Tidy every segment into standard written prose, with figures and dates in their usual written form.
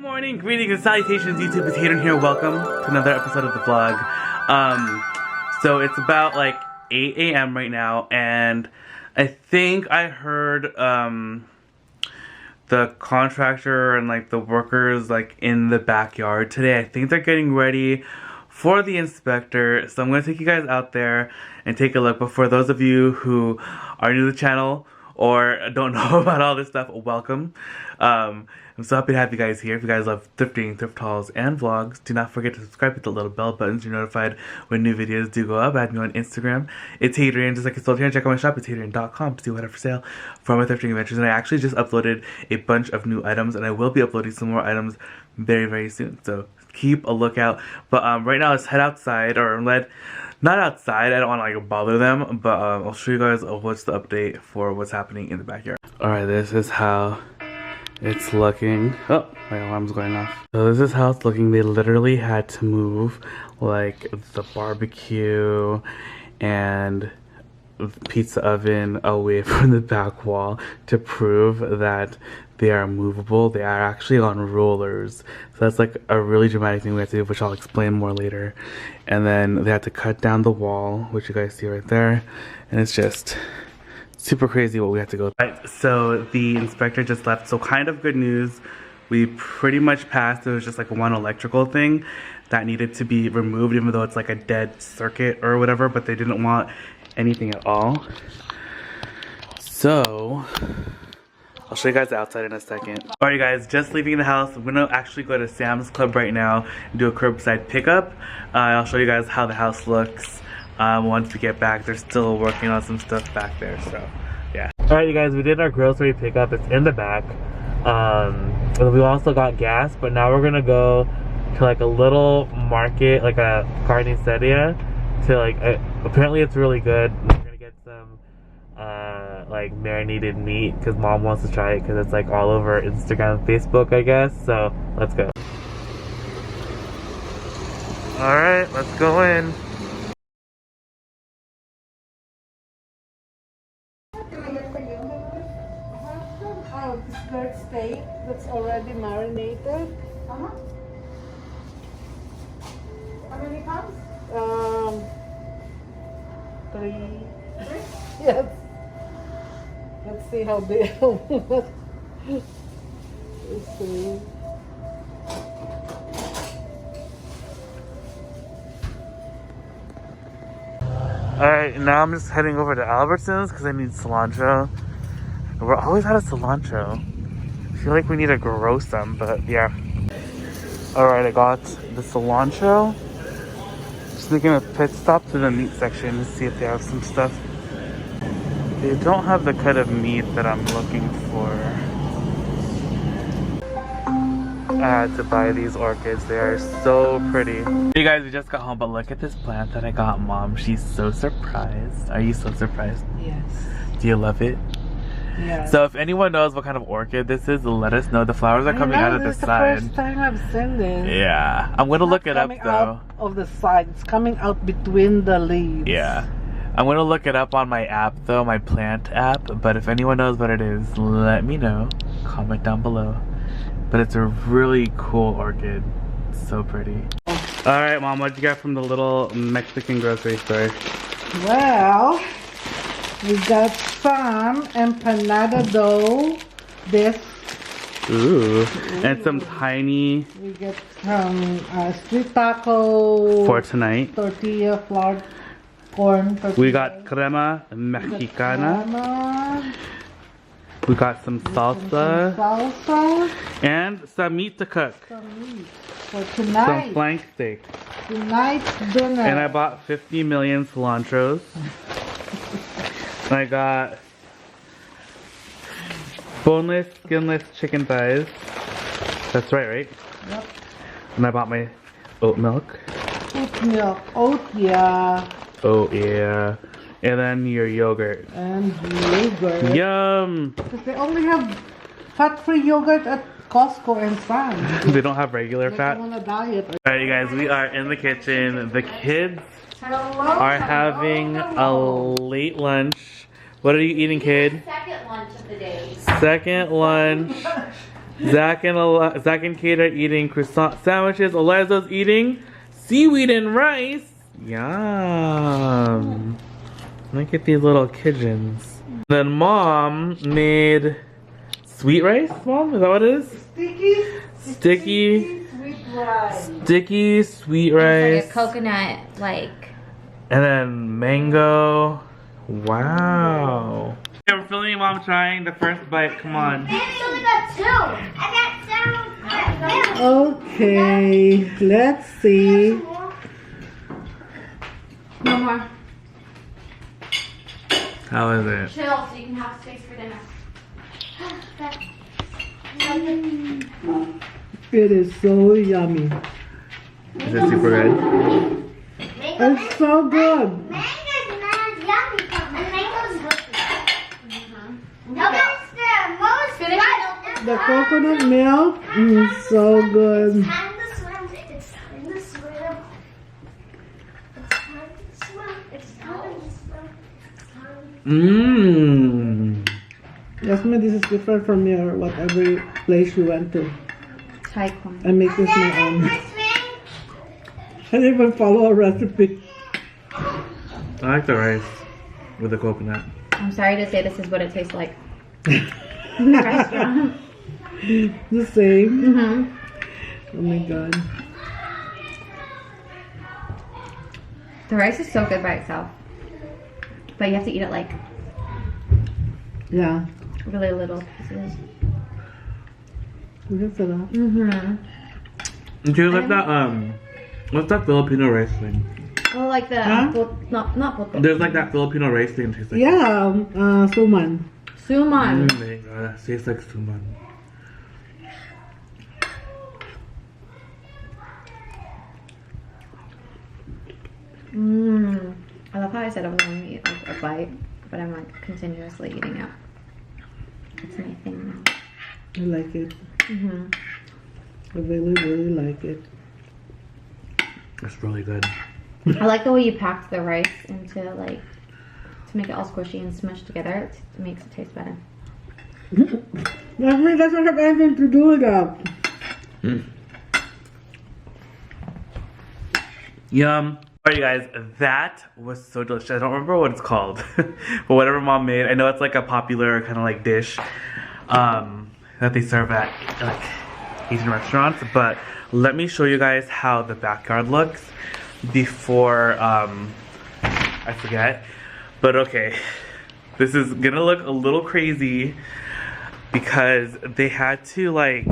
morning, greetings and salutations, YouTube. It's Hadrian here. Welcome to another episode of the vlog. So it's about like 8 a.m. right now, and I think I heard the contractor and like the workers like in the backyard today. I think they're getting ready for the inspector, so I'm gonna take you guys out there and take a look. But for those of you who are new to the channel or don't know about all this stuff, welcome. I'm so happy to have you guys here. If you guys love thrifting, thrift hauls, and vlogs, do not forget to subscribe with the little bell button so you're notified when new videos do go up. Add me on Instagram. It's Hadrian, just like it's told here. And check out my shop, itsHadrian.com, to see what I have for sale for my thrifting adventures. And I actually just uploaded a bunch of new items, and I will be uploading some more items very, very soon. So keep a lookout. But right now, let's head outside, or not outside. I don't want to like bother them, but I'll show you guys what's the update for what's happening in the backyard. Alright, this is how it's looking. Oh, my alarm's going off. So this is how it's looking. They literally had to move like the barbecue and pizza oven away from the back wall to prove that they are movable. They are actually on rollers. So that's like a really dramatic thing we have to do, which I'll explain more later. And then they had to cut down the wall, which you guys see right there. And it's just super crazy what we have to go through. Right, so the inspector just left. So kind of good news. We pretty much passed. It was just like one electrical thing that needed to be removed, even though it's like a dead circuit or whatever, but they didn't want anything at all. So I'll show you guys the outside in a second. Alright guys, just leaving the house. I'm gonna actually go to Sam's Club right now and do a curbside pickup. I'll show you guys how the house looks once we get back. They're still working on some stuff back there, so yeah. Alright you guys, we did our grocery pickup. It's in the back. We also got gas, but now we're gonna go to like a little market, like a carniceria, to like apparently it's really good. We're gonna get some like marinated meat because mom wants to try it because it's like all over Instagram and Facebook, I guess. So let's go. Alright, let's go in. This steak that's already marinated. How many pounds? 3. Yes. Let's see how big. Let's see. Alright, now I'm just heading over to Albertsons because I need cilantro. We're always out of cilantro. I feel like we need to grow some, but yeah. Alright, I got the cilantro. Just making a pit stop to the meat section to see if they have some stuff. They don't have the cut of meat that I'm looking for. I had to buy these orchids. They are so pretty. Hey guys, we just got home, but look at this plant that I got mom. She's so surprised. Are you so surprised? Yes. Do you love it? Yeah. So if anyone knows what kind of orchid this is, let us know. The flowers are coming out of the side. This is the first time I've seen this. Yeah. I'm gonna look it up though. Out of the side. It's coming out between the leaves. Yeah. I'm gonna look it up on my app though, my plant app. But if anyone knows what it is, let me know. Comment down below. But it's a really cool orchid. So pretty. Alright mom, what'd you get from the little Mexican grocery store? Well, we got some empanada dough. This. Ooh. And some tiny. We get some street taco. For tonight. Tortilla, flour, corn. Tortilla. We got crema mexicana. We got some salsa. Salsa. And some meat to cook. Some meat. For tonight. Some flank steak. Tonight's dinner. And I bought 50 million cilantros. And I got boneless, skinless chicken thighs. That's right? Yep. And I bought my oat milk. Oat milk. Oat, yeah. Oh, yeah. And then your yogurt. And yogurt. Yum! Because they only have fat-free yogurt at Costco and Sam's. They don't have regular fat. On a diet. Alright, you guys, we are in the kitchen. The kids are having a late lunch. What are you eating, kid? Second lunch of the day. Second lunch. Zach and Kate are eating croissant sandwiches. Eliza's eating seaweed and rice. Yum. Look at these little pigeons. Then Mom made sweet rice. Mom, is that what it is? Sticky sweet rice. Sticky sweet rice. It's like a coconut, like. And then mango. Wow. Okay, we're filming Mom trying the first bite. Come on. only got two. I got two. Okay, let's see. No more. How is it? Chill so you can have space for dinner. It is so yummy. Is it super good? It's so good. Mango's not yummy, and mango's good. No, that's the most right. The coconut milk is so good. Time to swim. It's time to swim. It's time to swim. It's time to swim. It's time to Mmm. Jasmine, this is different from your whatever place you went to. Taekwondo. I make this my own. swim. I didn't even follow a recipe. I like the rice with the coconut. I'm sorry to say this is what it tastes like. In the restaurant. The same. Mm-hmm. Oh my god. The rice is so good by itself. But you have to eat it like Yeah. really little pieces. That's a lot. Mm-hmm. Do you like that, what's that Filipino rice thing? Oh, like the Huh? not pulpo. There's like that Filipino rice thing that tastes like Yeah, suman. Suman. my god, that tastes like suman. Mmm. I love how I said I was going to eat like a bite, but I'm like continuously eating it. It's my thing now. I like it. Mm-hmm. I really, really like it. It's really good. I like the way you packed the rice into like to make it all squishy and smushed together. It makes it taste better. Jasmine doesn't have anything to do with that. Yum. Alright guys, that was so delicious. I don't remember what it's called. But whatever Mom made, I know it's like a popular kind of like dish that they serve at like Asian restaurants. But let me show you guys how the backyard looks before I forget. But okay, this is gonna look a little crazy because they had to like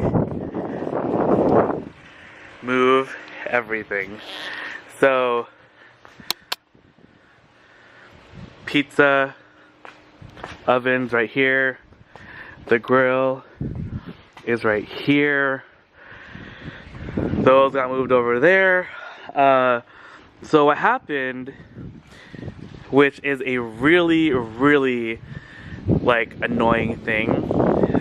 move everything. So pizza oven's right here. The grill is right here. Those got moved over there. So what happened, which is a really, really like annoying thing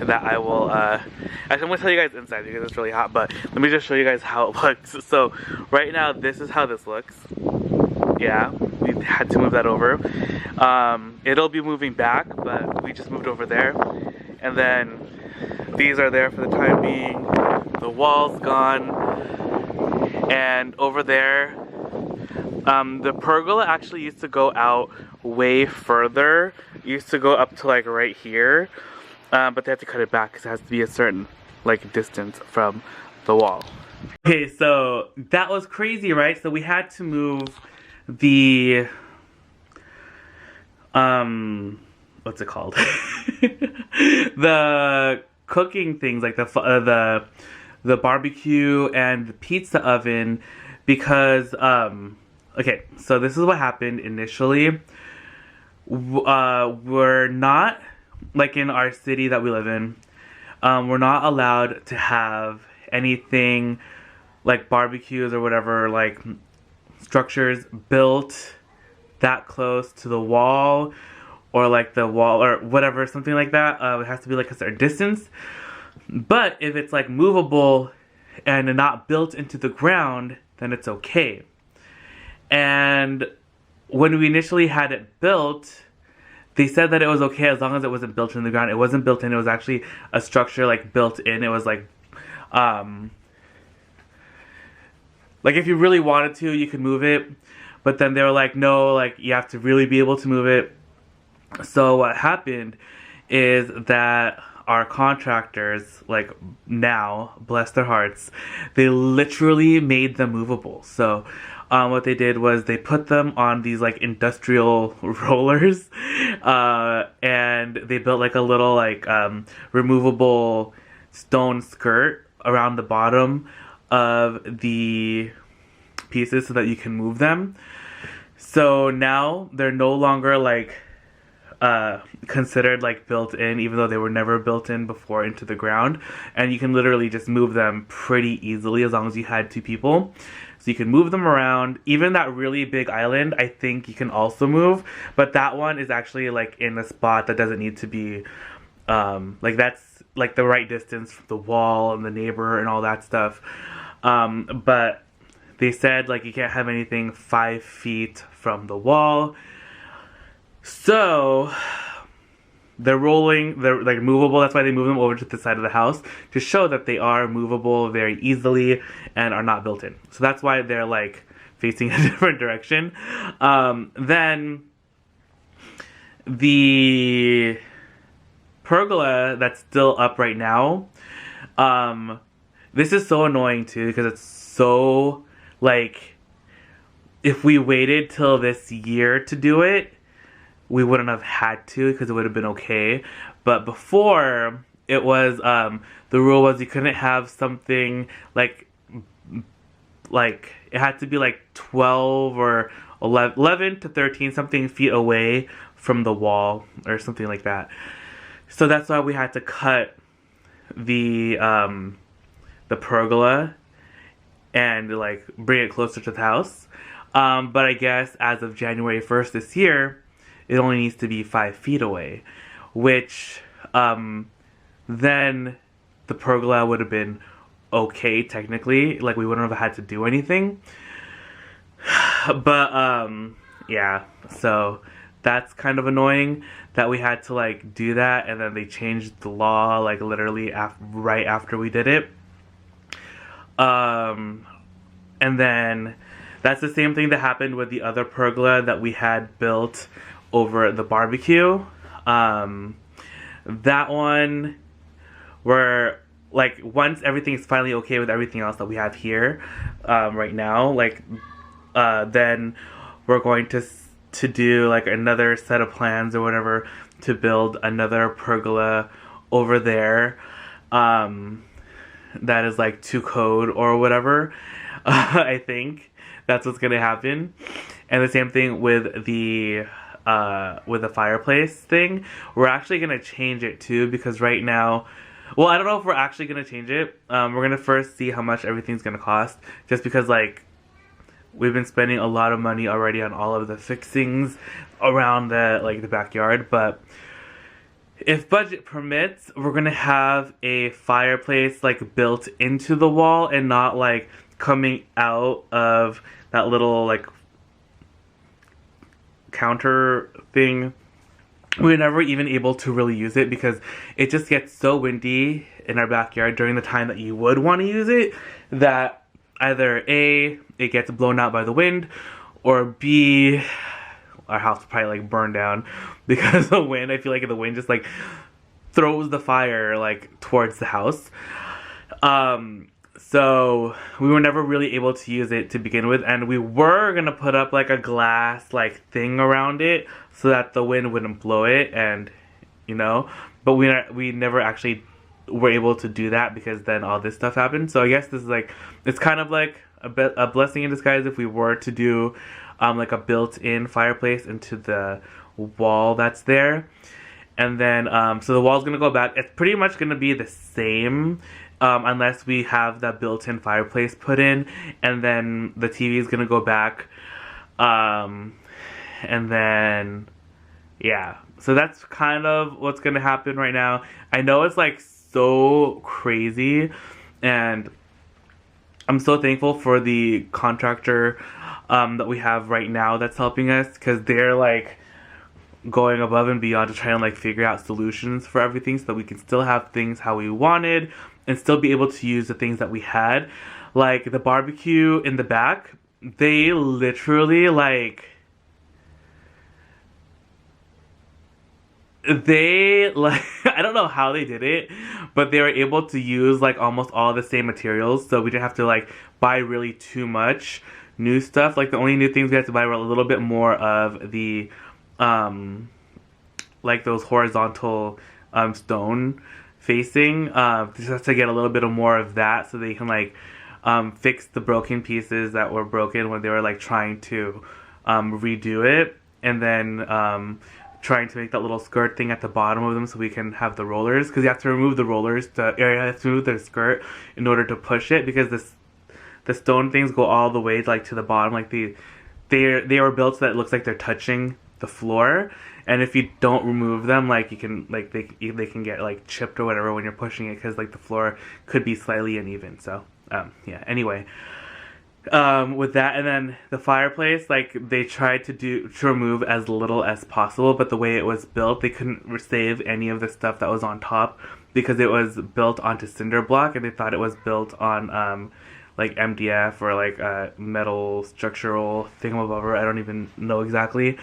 that I will actually I'm gonna tell you guys inside because it's really hot, but let me just show you guys how it looks. So right now this is how this looks. Yeah, we had to move that over. It'll be moving back, but we just moved over there. And then these are there for the time being. The wall's gone. And over there, the pergola actually used to go out way further. It used to go up to like right here. But they have to cut it back because it has to be a certain like distance from the wall. Okay, so that was crazy, right? So we had to move the what's it called? The cooking things like the barbecue and the pizza oven because okay, so this is what happened initially. We're not like in our city that we live in. We're not allowed to have anything like barbecues or whatever, like structures built that close to the wall or like the wall or whatever, something like that. It has to be like a certain distance. But if it's like movable and not built into the ground, then it's okay. And when we initially had it built, they said that it was okay as long as it wasn't built in the ground. It wasn't built in. It was actually a structure like built in. It was like if you really wanted to, you could move it. But then they were like, no, like you have to really be able to move it. So what happened is that our contractors, like now, bless their hearts, they literally made them movable. So what they did was they put them on these like industrial rollers, and they built like a little like removable stone skirt around the bottom of the pieces so that you can move them. So now they're no longer like considered like built in, even though they were never built in before into the ground, and you can literally just move them pretty easily as long as you had 2 people. So you can move them around. Even that really big island, I think you can also move, but that one is actually like in a spot that doesn't need to be like that's like the right distance from the wall and the neighbor and all that stuff. But they said like you can't have anything 5 feet from the wall. So they're like movable. That's why they move them over to the side of the house to show that they are movable very easily and are not built in. So that's why they're like facing a different direction. Then the pergola that's still up right now, this is so annoying too because it's so like, if we waited till this year to do it, we wouldn't have had to because it would have been okay. But before, it was the rule was you couldn't have something like it had to be like 12 or 11 to 13 something feet away from the wall or something like that. So that's why we had to cut the pergola and like bring it closer to the house. But I guess as of January 1st this year, it only needs to be 5 feet away, which then the pergola would have been okay technically. Like we wouldn't have had to do anything. But yeah, so that's kind of annoying that we had to like do that, and then they changed the law like literally right after we did it. And then that's the same thing that happened with the other pergola that we had built over the barbecue. That one, where like once everything's finally okay with everything else that we have here right now, like then we're going to do like another set of plans or whatever to build another pergola over there that is like to code or whatever. I think that's what's gonna happen. And the same thing with the fireplace thing. We're actually gonna change it too, because right now, well, I don't know if we're actually gonna change it. We're gonna first see how much everything's gonna cost, just because like we've been spending a lot of money already on all of the fixings around the backyard. But if budget permits, we're gonna have a fireplace like built into the wall and not like coming out of that little like counter thing. We were never even able to really use it because it just gets so windy in our backyard during the time that you would want to use it, that either A, it gets blown out by the wind, or B, our house will probably like burn down because of the wind. I feel like the wind just like throws the fire like towards the house. So we were never really able to use it to begin with, and we were gonna put up like a glass like thing around it so that the wind wouldn't blow it, and you know, but we never actually were able to do that because then all this stuff happened. So I guess this is like, it's kind of like a blessing in disguise if we were to do like a built-in fireplace into the wall that's there. And then so the wall's gonna go back. It's pretty much gonna be the same unless we have that built-in fireplace put in, and then the TV is gonna go back, and then yeah, so that's kind of what's gonna happen right now. I know it's like so crazy, and I'm so thankful for the contractor that we have right now that's helping us, because they're like going above and beyond to try and like figure out solutions for everything so that we can still have things how we wanted and still be able to use the things that we had. Like the barbecue in the back, they literally like I don't know how they did it, but they were able to use like almost all the same materials, so we didn't have to like buy really too much new stuff. Like the only new things we had to buy were a little bit more of the like those horizontal stone facing, just to get a little bit of more of that so they can like fix the broken pieces that were broken when they were like trying to redo it, and then trying to make that little skirt thing at the bottom of them so we can have the rollers, because you have to remove the rollers, the area has to remove the skirt in order to push it, because the stone things go all the way like to the bottom, like they were built so that it looks like they're touching the floor, and if you don't remove them, like you can like they can get like chipped or whatever when you're pushing it, because like the floor could be slightly uneven. So yeah, anyway, with that, and then the fireplace, like they tried to remove as little as possible, but the way it was built, they couldn't save any of the stuff that was on top because it was built onto cinder block, and they thought it was built on like MDF or like metal structural thingamabobber. I don't even know exactly.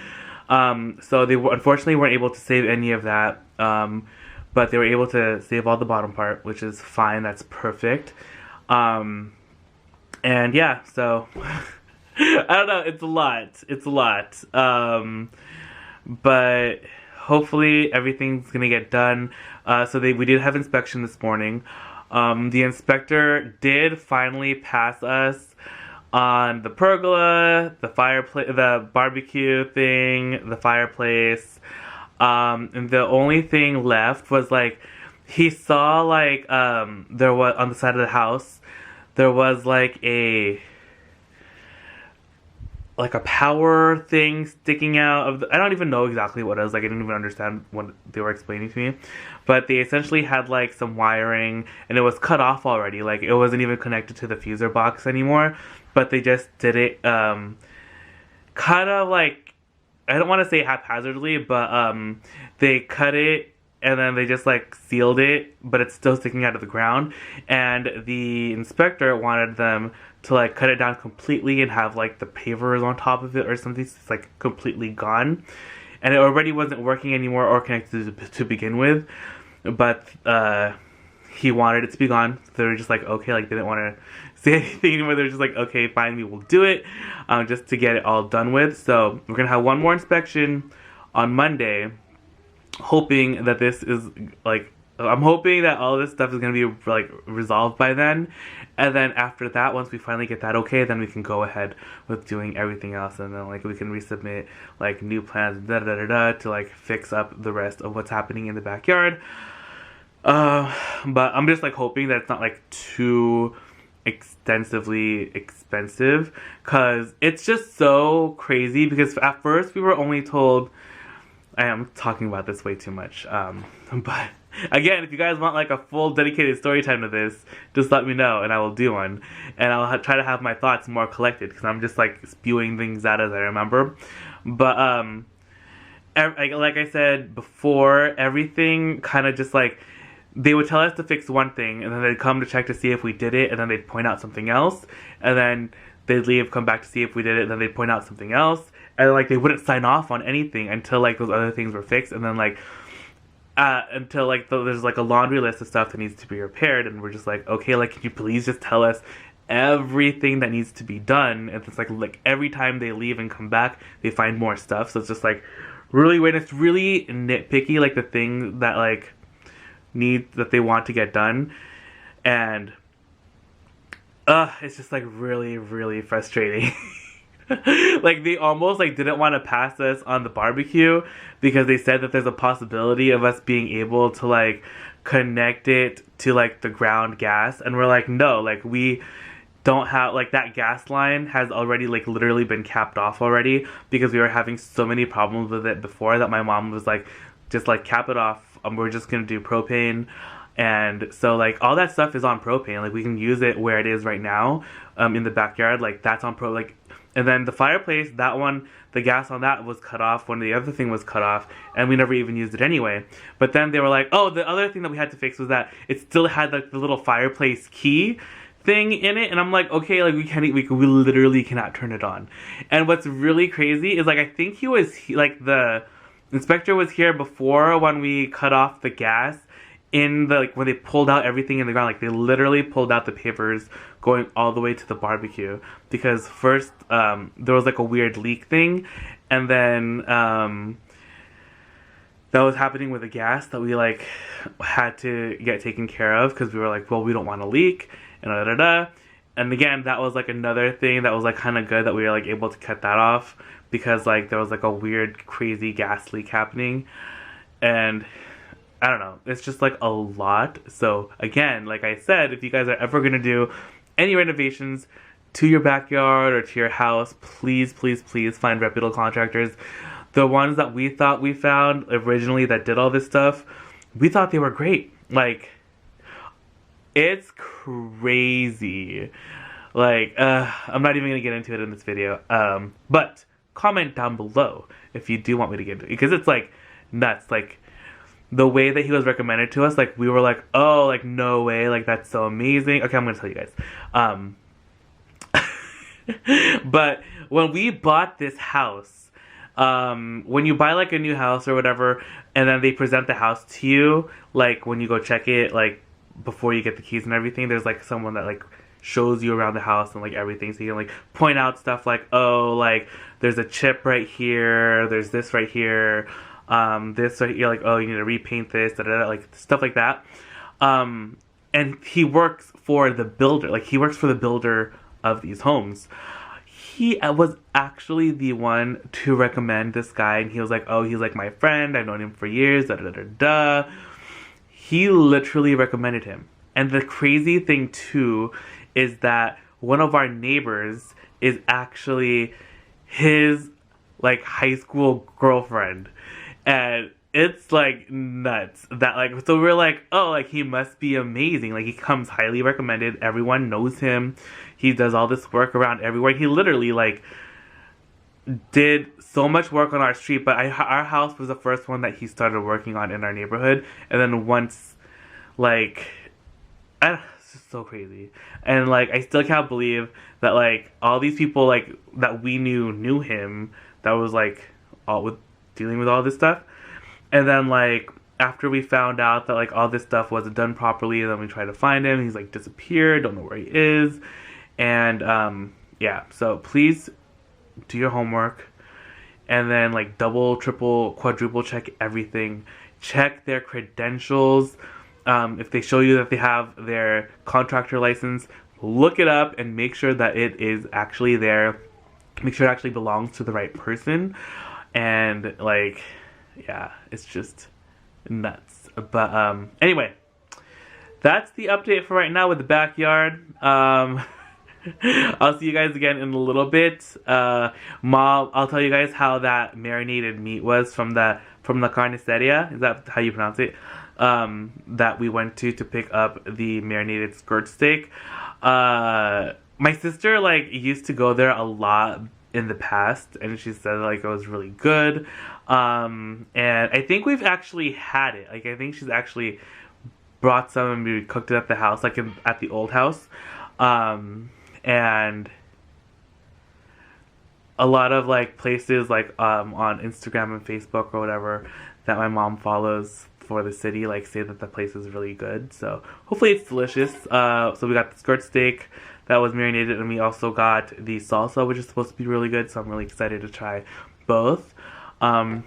So they unfortunately weren't able to save any of that, but they were able to save all the bottom part, which is fine. That's perfect. And yeah, so I don't know, it's a lot. But hopefully everything's gonna get done. So we did have inspection this morning. The inspector did finally pass us on the pergola, the fireplace, the barbecue thing, the fireplace. And the only thing left was like, he saw like, there was on the side of the house, there was like a power thing sticking out of I don't even know exactly what it was. Like I didn't even understand what they were explaining to me, but they essentially had like some wiring and it was cut off already. Like it wasn't even connected to the fuser box anymore, but they just did it kind of like, I don't want to say haphazardly, but they cut it and then they just like sealed it, but it's still sticking out of the ground. And the inspector wanted them to like cut it down completely and have like the pavers on top of it or something. So it's like completely gone. And it already wasn't working anymore or connected to begin with. But he wanted it to be gone. So they were just like, okay, like they didn't want to say anything anymore. They were just like, okay, fine, we will do it, just to get it all done with. So we're going to have one more inspection on Monday, hoping that this is like, I'm hoping that all this stuff is going to be like resolved by then. And then after that, once we finally get that okay, then we can go ahead with doing everything else. And then like we can resubmit like new plans to like fix up the rest of what's happening in the backyard. But I'm just like hoping that it's not like too extensively expensive, because it's just so crazy. Because at first we were only told, I am talking about this way too much, but again, if you guys want like a full dedicated story time to this, just let me know and I will do one, and I'll try to have my thoughts more collected, because I'm just like spewing things out as I remember. But like I said before, everything kind of just like, they would tell us to fix one thing, and then they'd come to check to see if we did it, and then they'd point out something else, and then they'd leave, come back to see if we did it, and then they'd point out something else, and like they wouldn't sign off on anything until like those other things were fixed. And then like until like there's like a laundry list of stuff that needs to be repaired, and we're just like, okay, like can you please just tell us everything that needs to be done? And it's like every time they leave and come back, they find more stuff. So it's just like really weird. It's really nitpicky, like the thing that like that they want to get done, and it's just like really, really frustrating. Like they almost like didn't want to pass us on the barbecue because they said that there's a possibility of us being able to like connect it to like the ground gas, and we're like, no, like we don't have, like that gas line has already like literally been capped off already, because we were having so many problems with it before that my mom was like, just like cap it off, we're just gonna do propane. And so like all that stuff is on propane. Like we can use it where it is right now, in the backyard. Like that's on and then the fireplace, that one, the gas on that was cut off when the other thing was cut off, and we never even used it anyway. But then they were like, oh, the other thing that we had to fix was that it still had like the little fireplace key thing in it, and I'm like, okay, like we literally cannot turn it on. And what's really crazy is like I think the inspector was here before when we cut off the gas in the when they pulled out everything in the ground. Like they literally pulled out the papers going all the way to the barbecue, because first there was like a weird leak thing, and then that was happening with the gas that we like had to get taken care of, because we were like, well, we don't want to leak, and da da da. And again, that was like another thing that was like kind of good that we were like able to cut that off, because like there was like a weird crazy gas leak happening. And I don't know, it's just like a lot. So again, like I said, if you guys are ever gonna do any renovations to your backyard or to your house, please find reputable contractors. The ones that we thought we found originally that did all this stuff, we thought they were great. Like, it's crazy. Like, I'm not even gonna get into it in this video. But comment down below if you do want me to get into it, because it's like nuts. Like the way that he was recommended to us, like we were like, oh, like no way, like that's so amazing. Okay, I'm gonna tell you guys. But when we bought this house, when you buy like a new house or whatever, and then they present the house to you, like when you go check it, like before you get the keys and everything, there's like someone that like shows you around the house and like everything, so you can like point out stuff like, oh, like there's a chip right here, there's this right here, this right here, like, oh, you need to repaint this, da, da, da, like stuff like that. And he works for the builder, like he works for the builder of these homes. He was actually the one to recommend this guy, and he was like, oh, he's like my friend, I've known him for years, da da da da. He literally recommended him. And the crazy thing too is that one of our neighbors is actually his like high school girlfriend. And it's like nuts that like, so we're like, oh, like he must be amazing. Like he comes highly recommended. Everyone knows him. He does all this work around everywhere. He literally like did so much work on our street, but our house was the first one that he started working on in our neighborhood. And then once, like, it's just so crazy. And like, I still can't believe that like all these people like that we knew him, that was like all with dealing with all this stuff. And then like after we found out that like all this stuff wasn't done properly, and then we tried to find him, he's like disappeared, don't know where he is. And yeah, so please do your homework, and then like double, triple, quadruple check everything. Check their credentials. If they show you that they have their contractor license, look it up and make sure that it is actually there. Make sure it actually belongs to the right person. And like, yeah, it's just nuts. But anyway, that's the update for right now with the backyard. I'll see you guys again in a little bit. I'll tell you guys how that marinated meat was from the carniceria. Is that how you pronounce it? That we went to pick up the marinated skirt steak. My sister like used to go there a lot in the past, and she said like it was really good. And I think we've actually had it. Like I think she's actually brought some and we cooked it at the house, like at the old house. And a lot of like places like on Instagram and Facebook or whatever that my mom follows for the city like say that the place is really good. So hopefully it's delicious. So we got the skirt steak that was marinated, and we also got the salsa, which is supposed to be really good, so I'm really excited to try both. Yeah,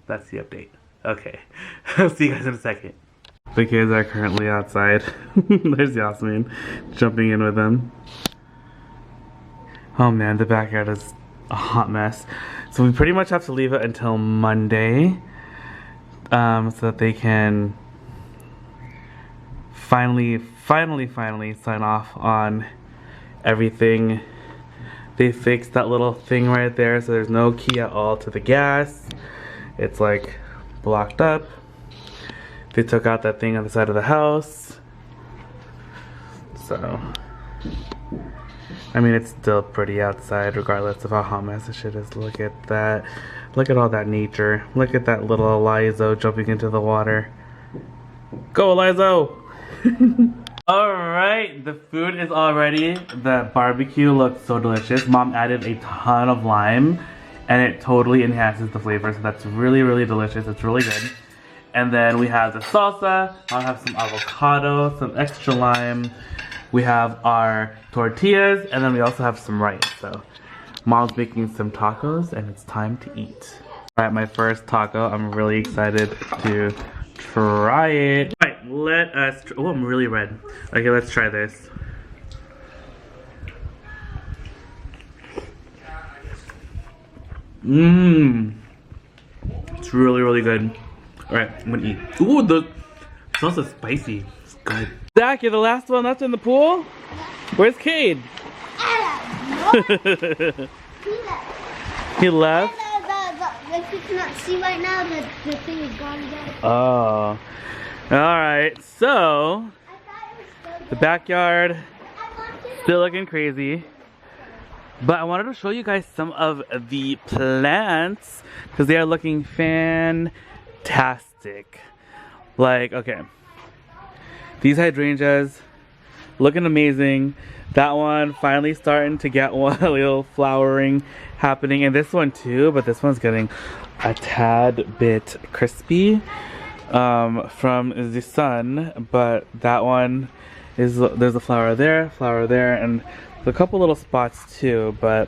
that's the update. Okay, I'll see you guys in a second. The kids are currently outside. There's Yasmin jumping in with them. Oh man, the backyard is a hot mess. So we pretty much have to leave it until Monday, so that they can finally sign off on everything. They fixed that little thing right there, so there's no key at all to the gas. It's like blocked up. They took out that thing on the side of the house. So, I mean, it's still pretty outside regardless of how hot mess the shit is. Look at that. Look at all that nature. Look at that little Elizo jumping into the water. Go, Elizo! Alright, the food is all ready. The barbecue looks so delicious. Mom added a ton of lime and it totally enhances the flavor. So that's really, really delicious. It's really good. And then we have the salsa. I'll have some avocado, some extra lime. We have our tortillas and then we also have some rice. So Mom's making some tacos and it's time to eat. Alright, my first taco. I'm really excited to try it. Alright, let us oh, I'm really red. Okay, let's try this. It's really, really good. Alright, I'm gonna eat. Ooh, the salsa's spicy. It's good. Zach, you're the last one left in the pool? Where's Cade? He left? If you cannot see right now, the thing is gone again. Oh. Alright, so the backyard still looking crazy. But I wanted to show you guys some of the plants because they are looking fantastic. Like, okay. These hydrangeas looking amazing. That one finally starting to get one a little flowering happening, and this one too, but this one's getting a tad bit crispy from the sun. But that one is, there's a flower there, and a couple little spots too, but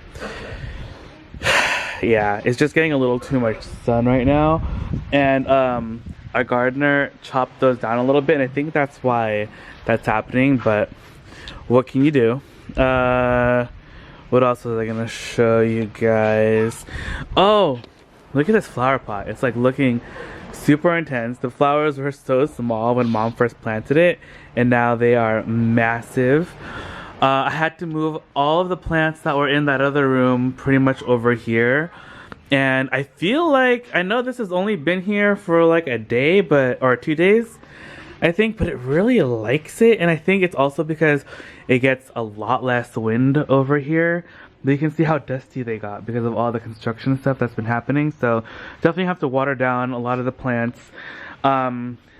yeah, it's just getting a little too much sun right now. And our gardener chopped those down a little bit, and I think that's why that's happening, but what can you do? What else was I gonna show you guys? Oh, look at this flower pot. It's like looking super intense. The flowers were so small when Mom first planted it, and now they are massive. I had to move all of the plants that were in that other room pretty much over here. And I feel like, I know this has only been here for like a day, or 2 days, I think, but it really likes it. And I think it's also because it gets a lot less wind over here. But you can see how dusty they got because of all the construction stuff that's been happening. So definitely have to water down a lot of the plants.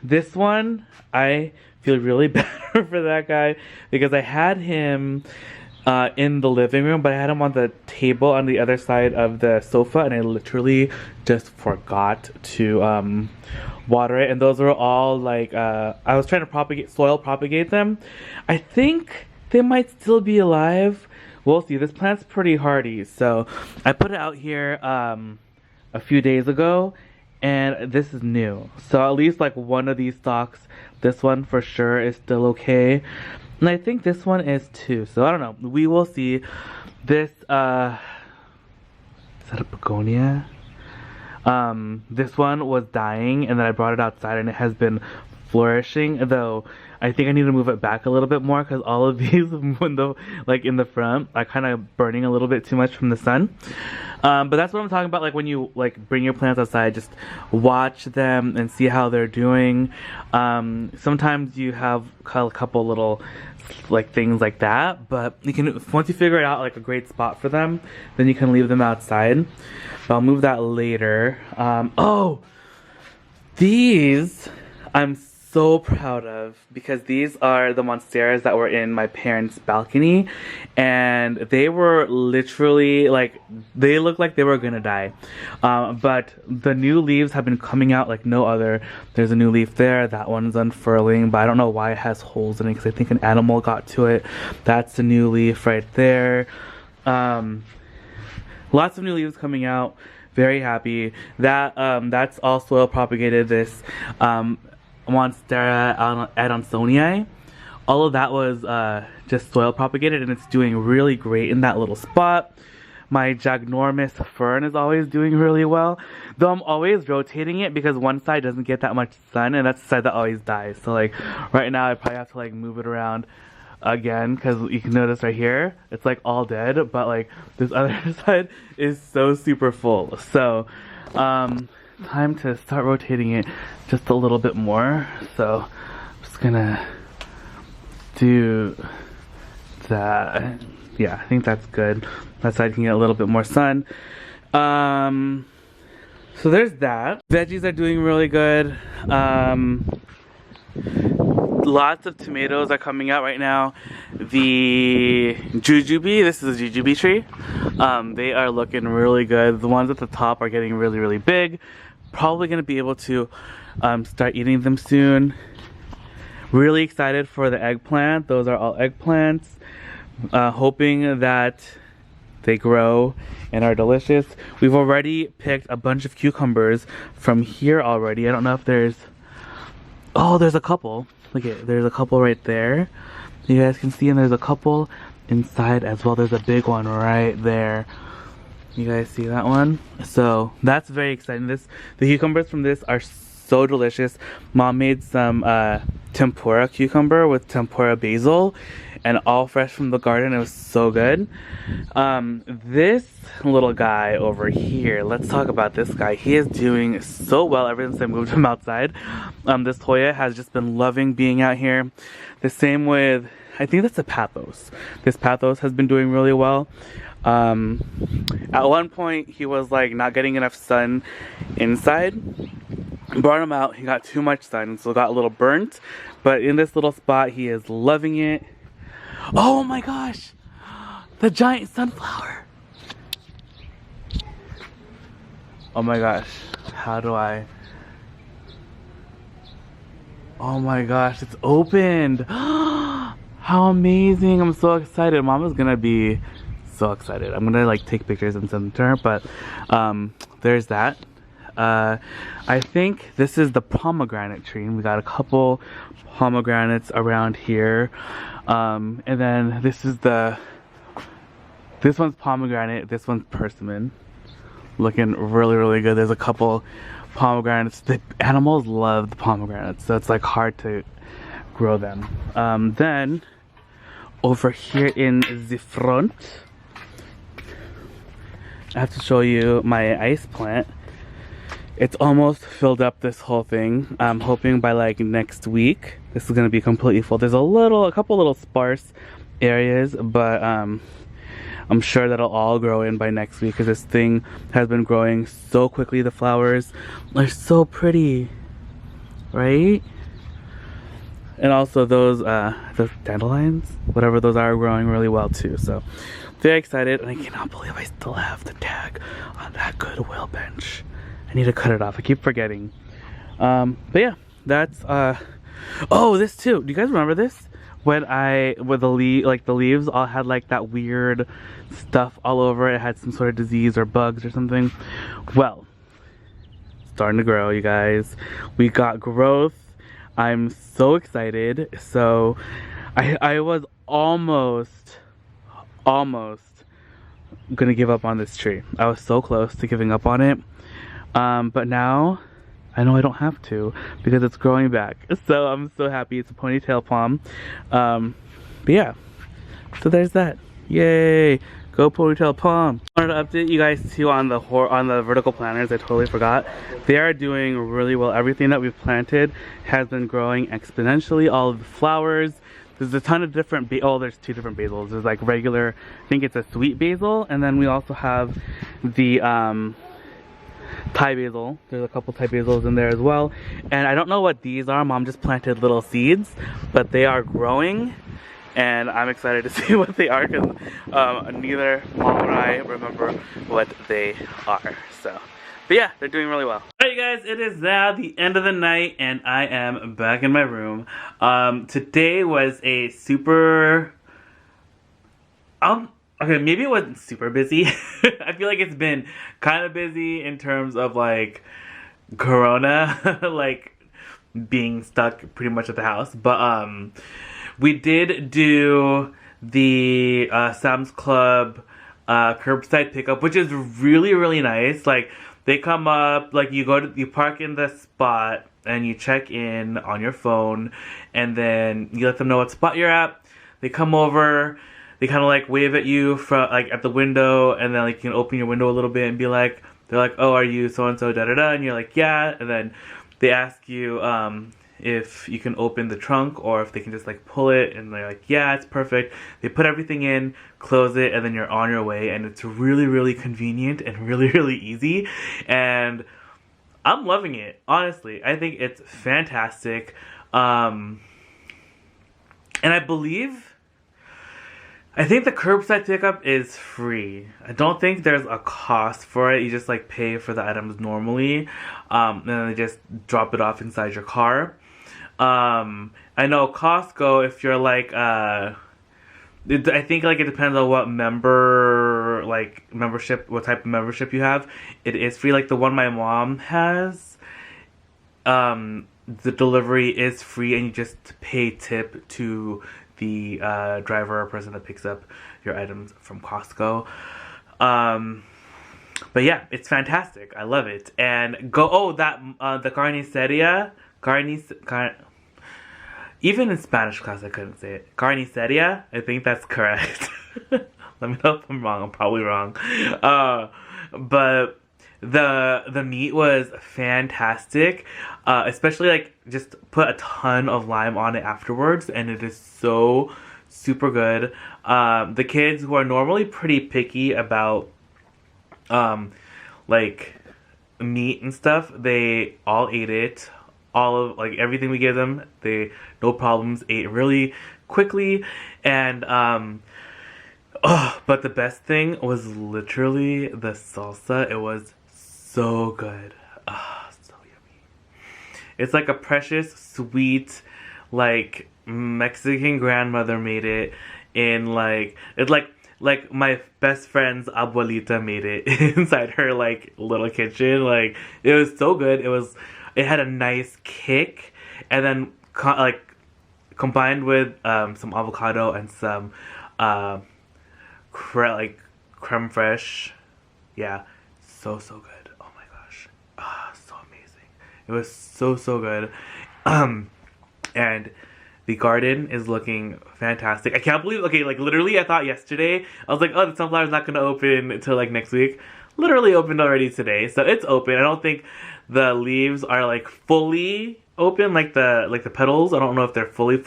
This one, I feel really bad for that guy because I had him in the living room, but I had him on the table on the other side of the sofa, and I literally just forgot to water it. And those were all like, I was trying to soil propagate them. I think they might still be alive. We'll see. This plant's pretty hardy, so I put it out here a few days ago, and this is new. So at least like one of these stalks, this one for sure is still okay. And I think this one is too. So I don't know. We will see. This, is that a begonia? This one was dying, and then I brought it outside, and it has been flourishing. Though I think I need to move it back a little bit more because all of these, like in the front, are kind of burning a little bit too much from the sun. But that's what I'm talking about. Like when you like bring your plants outside, just watch them and see how they're doing. Sometimes you have a couple little like things like that, but you can, once you figure it out like a great spot for them, then you can leave them outside. But I'll move that later. Oh, these I'm so proud of because these are the monsteras that were in my parents' balcony, and they were literally like, they looked like they were gonna die. But the new leaves have been coming out like no other. There's a new leaf there. That one's unfurling, but I don't know why it has holes in it because I think an animal got to it. That's the new leaf right there. Lots of new leaves coming out. Very happy. That's all soil propagated. This Monstera adansonii. All of that was just soil propagated, and it's doing really great in that little spot. My ginormous fern is always doing really well, though I'm always rotating it because one side doesn't get that much sun, and that's the side that always dies. So like right now I probably have to like move it around again because you can notice right here it's like all dead, but like this other side is so super full. So time to start rotating it just a little bit more. So I'm just gonna do that. Yeah, I think that's good. That side can get a little bit more sun. So there's that. Veggies are doing really good. Lots of tomatoes are coming out right now. The jujube, this is a jujube tree. They are looking really good. The ones at the top are getting really, really big. Probably gonna be able to start eating them soon. Really excited for the eggplant. Those are all eggplants. Hoping that they grow and are delicious. We've already picked a bunch of cucumbers from here already. I don't know if there's... Oh, there's a couple. Look at, there's a couple right there. You guys can see, and there's a couple inside as well. There's a big one right there. You guys see that one? So that's very exciting. The cucumbers from this are so delicious. Mom made some tempura cucumber with tempura basil, and all fresh from the garden. It was so good. This little guy over here, let's talk about this guy. He is doing so well ever since I moved him outside. This Hoya has just been loving being out here. The same with, I think that's a Pathos. This Pathos has been doing really well. At one point he was like not getting enough sun inside. Brought him out, he got too much sun, so got a little burnt. But in this little spot, he is loving it. Oh my gosh! The giant sunflower! Oh my gosh, how do I... Oh my gosh, it's opened! How amazing! I'm so excited. Mama's gonna be so excited. I'm gonna like take pictures and send them to her, but there's that. I think this is the pomegranate tree, and we got a couple pomegranates around here. And then this one's pomegranate, this one's persimmon. Looking really, really good. There's a couple pomegranates. The animals love the pomegranates, so it's like hard to grow them. Then over here in the front, I have to show you my ice plant. It's almost filled up, this whole thing. I'm hoping by like next week this is gonna be completely full. There's a couple little sparse areas, but I'm sure that'll all grow in by next week, because this thing has been growing so quickly. The flowers are so pretty, right? And also those dandelions, whatever those are growing really well too. So very excited, and I cannot believe I still have the tag on that Goodwill bench. I need to cut it off. I keep forgetting. But yeah, that's oh, this too. Do you guys remember this? When the leaves all had like that weird stuff all over it. It had some sort of disease or bugs or something. Well, starting to grow, you guys. We got growth. I'm so excited. So I was almost gonna give up on this tree. I was so close to giving up on it. But now I know I don't have to, because it's growing back. So I'm so happy. It's a ponytail palm. But yeah, so there's that. Yay, go ponytail palm. I wanted to update you guys too on the vertical planters. I totally forgot. They are doing really well. Everything that we've planted has been growing exponentially. All of the flowers. There's a ton of different, there's two different basils. There's like regular, I think it's a sweet basil, and then we also have the Thai basil. There's a couple Thai basils in there as well. And I don't know what these are. Mom just planted little seeds, but they are growing, and I'm excited to see what they are, because neither Mom or I remember what they are. So, but yeah, they're doing really well. Alright you guys, it is now the end of the night, and I am back in my room. Today was a super... okay, maybe it wasn't super busy. I feel like it's been kind of busy in terms of like Corona, like being stuck pretty much at the house. But we did do the Sam's Club curbside pickup, which is really, really nice. Like they come up, like you park in the spot and you check in on your phone, and then you let them know what spot you're at. They come over. They kind of like wave at you from like at the window, and then like you can open your window a little bit and be like, they're like, oh, are you so and so, da da da, and you're like, yeah, and then they ask you if you can open the trunk or if they can just like pull it, and they're like, yeah, it's perfect. They put everything in, close it, and then you're on your way, and it's really, really convenient and really, really easy, and I'm loving it, honestly. I think it's fantastic. And I think the curbside pickup is free. I don't think there's a cost for it. You just like pay for the items normally, and then they just drop it off inside your car. I know Costco, if you're like, I think like it depends on what membership, what type of membership you have. It is free. Like the one my mom has, the delivery is free, and you just pay tip to the driver or person that picks up your items from Costco. But yeah, it's fantastic. I love it. And the carniceria, even in Spanish class I couldn't say it. Carniceria, I think that's correct. Let me know if I'm wrong. I'm probably wrong. But the meat was fantastic. Especially like just put a ton of lime on it afterwards, and it is so super good. The kids, who are normally pretty picky about like meat and stuff, they all ate it. All of like everything we gave them, they no problems ate really quickly. And but the best thing was literally the salsa. It was so good. So yummy. It's like a precious sweet, like Mexican grandmother made it in like, it's like my best friend's abuelita made it inside her like little kitchen. Like it was so good. It had a nice kick, and then combined with some avocado and some creme fraiche. Yeah, so good. Oh my gosh, so amazing. It was so good. And the garden is looking fantastic. I can't believe, okay, like literally I thought yesterday, I was like, oh, the sunflower's not gonna open until like next week. Literally opened already today, so it's open. I don't think the leaves are like fully open, like the petals. I don't know if they're fully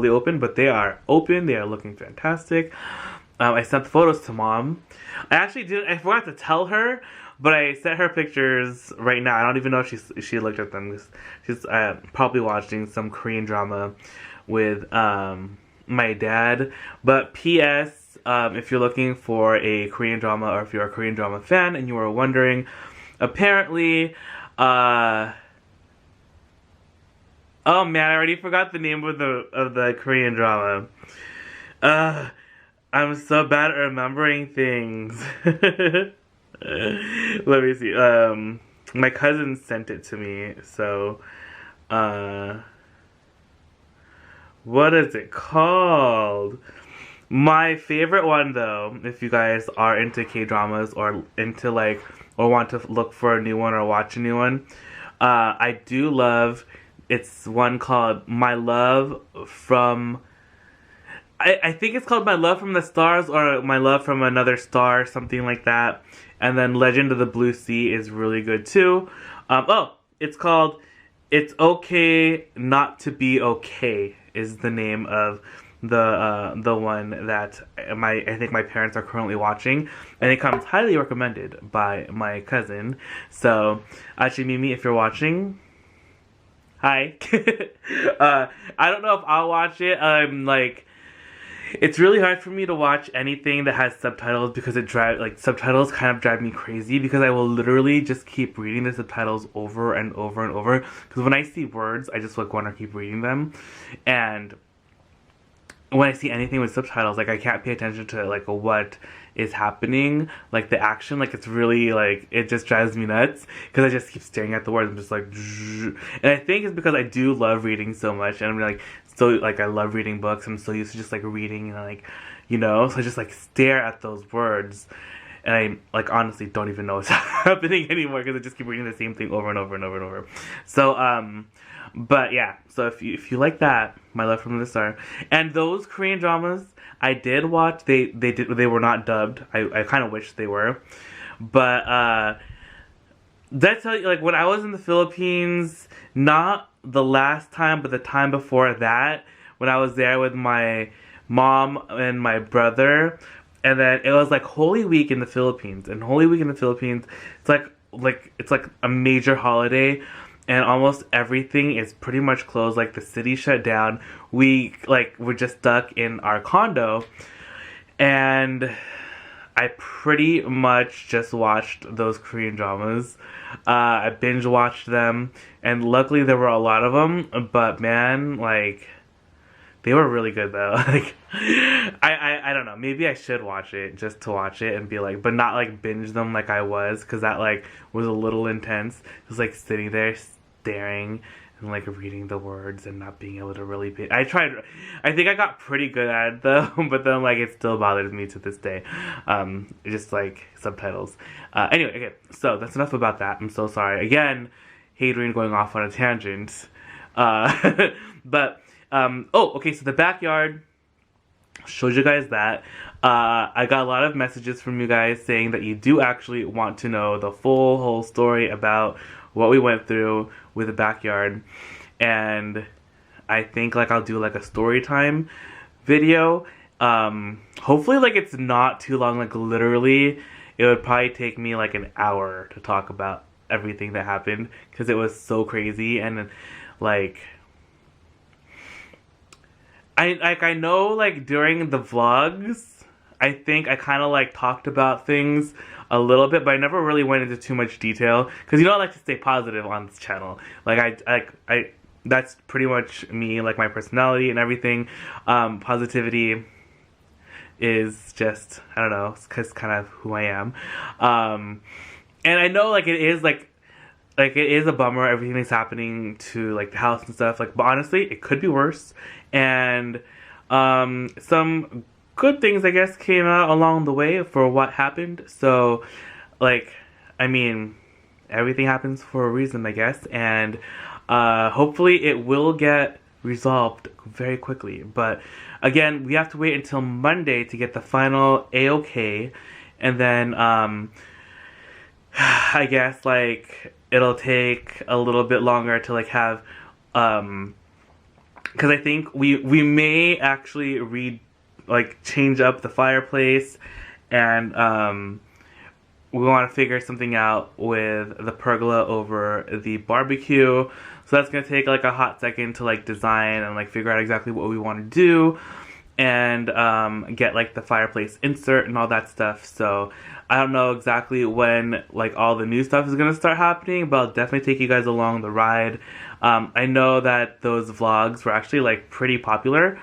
open, but they are open. They are looking fantastic. I sent the photos to Mom. I forgot to tell her, but I sent her pictures right now. I don't even know if she looked at them. She's probably watching some Korean drama with my dad. But P.S. If you're looking for a Korean drama, or if you're a Korean drama fan and you were wondering, apparently, oh man, I already forgot the name of the Korean drama. I'm so bad at remembering things. Let me see. My cousin sent it to me, so what is it called? My favorite one, though, if you guys are into K-dramas or into or want to look for a new one or watch a new one, I do love, it's one called My Love from, I think it's called My Love from the Stars, or My Love from Another Star, something like that. And then Legend of the Blue Sea is really good too. It's called It's Okay Not to Be Okay is the name of the one that I think my parents are currently watching, and it comes highly recommended by my cousin. So actually, Mimi, if you're watching, hi. I don't know if I'll watch it. It's really hard for me to watch anything that has subtitles, because subtitles kind of drive me crazy, because I will literally just keep reading the subtitles over and over and over, because when I see words, I just want to keep reading them. And when I see anything with subtitles, I can't pay attention to what is happening, the action, it's really it just drives me nuts, because I just keep staring at the words. I'm just and I think it's because I do love reading so much, and I'm I love reading books. I'm so used to just reading, and so I just stare at those words, and I honestly don't even know what's happening anymore, because I just keep reading the same thing over and over and over and over. So but yeah, so if you like that, My Love from the Star, and those Korean dramas I did watch, they were not dubbed. I kind of wish they were, but Did I tell you, like, when I was in the Philippines, not the last time, but the time before that, when I was there with my mom and my brother, and then it was like Holy Week in the Philippines. And Holy Week in the Philippines, it's it's like a major holiday, and almost everything is pretty much closed. Like the city shut down. We're just stuck in our condo, and I pretty much just watched those Korean dramas. I binge watched them, and luckily there were a lot of them. But man, like, they were really good though. Like, I don't know. Maybe I should watch it just to watch it and be like, but not like binge them like I was, because that like was a little intense. Just like sitting there staring and like reading the words and not being able to really be. I tried. I think I got pretty good at it though, but then like it still bothers me to this day. Just like subtitles. Anyway, okay. So that's enough about that. I'm so sorry again. Hadrian going off on a tangent. But oh, okay. So the backyard. Showed you guys that. I got a lot of messages from you guys saying that you do actually want to know the whole story about what we went through with the backyard. And I think like I'll do like a story time video. Hopefully like it's not too long. Like literally it would probably take me like an hour to talk about everything that happened, because it was so crazy. And like I know like during the vlogs, I think I kind of like talked about things a little bit, but I never really went into too much detail, because you know I like to stay positive on this channel. Like I that's pretty much me, like my personality and everything. Positivity is just, I don't know, it's kind of who I am. And I know like it is like it is a bummer everything that's happening to like the house and stuff, like, but honestly it could be worse. And some good things I guess came out along the way for what happened. So like, I mean, everything happens for a reason, I guess, and hopefully it will get resolved very quickly. But again, we have to wait until Monday to get the final A-OK, and then I guess like it'll take a little bit longer to like have because I think we may actually change up the fireplace, and we want to figure something out with the pergola over the barbecue. So that's gonna take like a hot second to like design and like figure out exactly what we want to do, and get like the fireplace insert and all that stuff. So I don't know exactly when like all the new stuff is gonna start happening, but I'll definitely take you guys along the ride. I know that those vlogs were actually like pretty popular.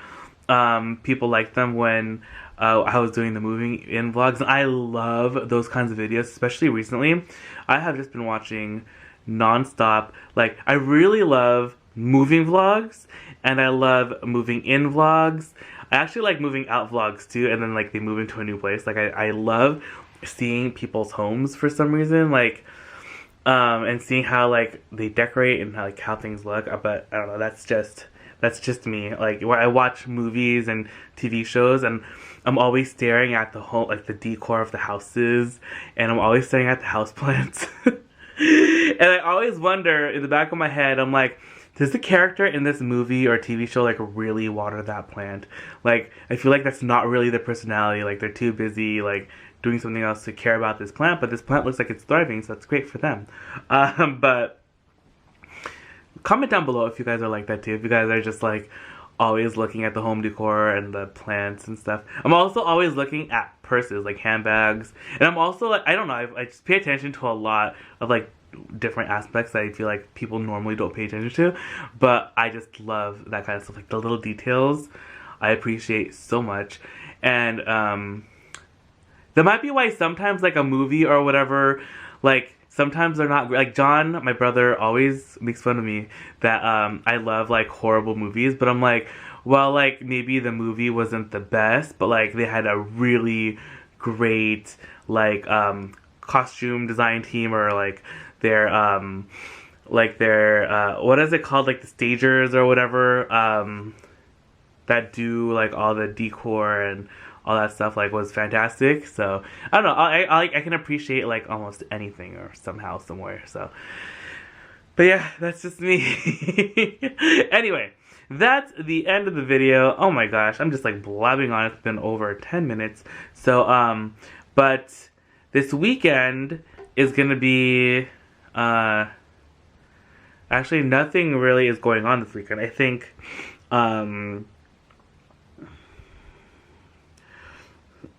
People liked them when I was doing the moving in vlogs, and I love those kinds of videos, especially recently. I have just been watching non-stop. Like, I really love moving vlogs, and I love moving in vlogs. I actually like moving out vlogs too, and then like they move into a new place. Like I love seeing people's homes for some reason, like and seeing how like they decorate and how things look. But I don't know, that's just me. Like, I watch movies and TV shows, and I'm always staring at the whole, like, the decor of the houses, and I'm always staring at the houseplants. And I always wonder, in the back of my head, I'm like, does the character in this movie or TV show, like, really water that plant? Like, I feel like that's not really their personality. Like, they're too busy, like, doing something else to care about this plant, but this plant looks like it's thriving, so that's great for them. But comment down below if you guys are like that too. If you guys are just like always looking at the home decor and the plants and stuff. I'm also always looking at purses, like handbags, and I'm also like, I don't know, I just pay attention to a lot of like different aspects that I feel like people normally don't pay attention to, but I just love that kind of stuff, like the little details I appreciate so much. And that might be why sometimes like a movie or whatever, like sometimes they're not, like John, my brother, always makes fun of me that I love like horrible movies, but I'm like, well, like maybe the movie wasn't the best, but like they had a really great like costume design team, or like their what is it called, like the stagers or whatever, that do like all the decor and all that stuff like was fantastic. So I don't know, I can appreciate like almost anything or somehow somewhere. So, but yeah, that's just me. Anyway, that's the end of the video. Oh my gosh, I'm just like blabbing on. It's been over 10 minutes. So but this weekend is gonna be actually nothing really is going on this weekend. I think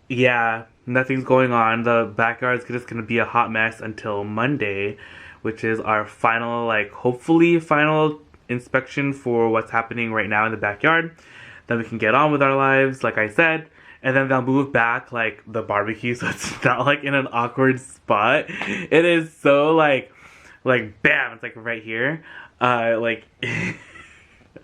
yeah, nothing's going on. The backyard's just gonna be a hot mess until Monday, which is our final, like, hopefully final inspection for what's happening right now in the backyard. Then we can get on with our lives, like I said, and then they'll move back, like, the barbecue, so it's not, like, in an awkward spot. It is so, like, bam, it's, like, right here. Like,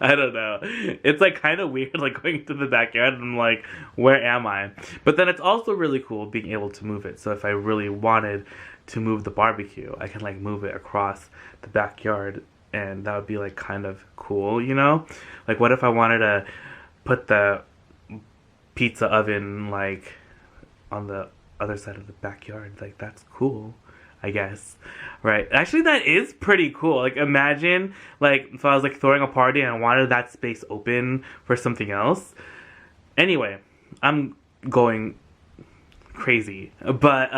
I don't know. It's like kind of weird like going to the backyard and I'm like, where am I? But then it's also really cool being able to move it. So if I really wanted to move the barbecue, I can like move it across the backyard and that would be like kind of cool, you know? Like what if I wanted to put the pizza oven like on the other side of the backyard? Like that's cool, I guess. Right. Actually, that is pretty cool. Like, imagine, like, if I was, like, throwing a party and I wanted that space open for something else. Anyway, I'm going crazy. But,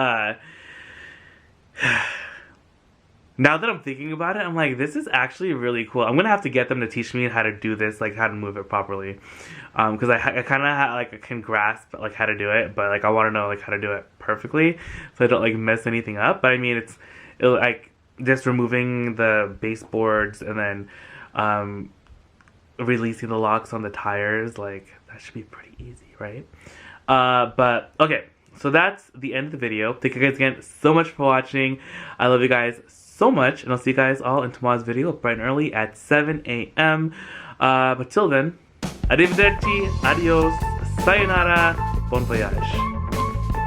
now that I'm thinking about it, I'm like, this is actually really cool. I'm gonna have to get them to teach me how to do this, like, how to move it properly. Because I kind of, like, I can grasp, like, how to do it. But, like, I want to know, like, how to do it perfectly. So I don't, like, mess anything up. But, I mean, it's like just removing the baseboards and then releasing the locks on the tires, like that should be pretty easy, right? But okay, so that's the end of the video. Thank you guys again so much for watching. I love you guys so much, and I'll see you guys all in tomorrow's video bright and early at 7 a.m. But till then, arrivederci, adios, sayonara, bon voyage.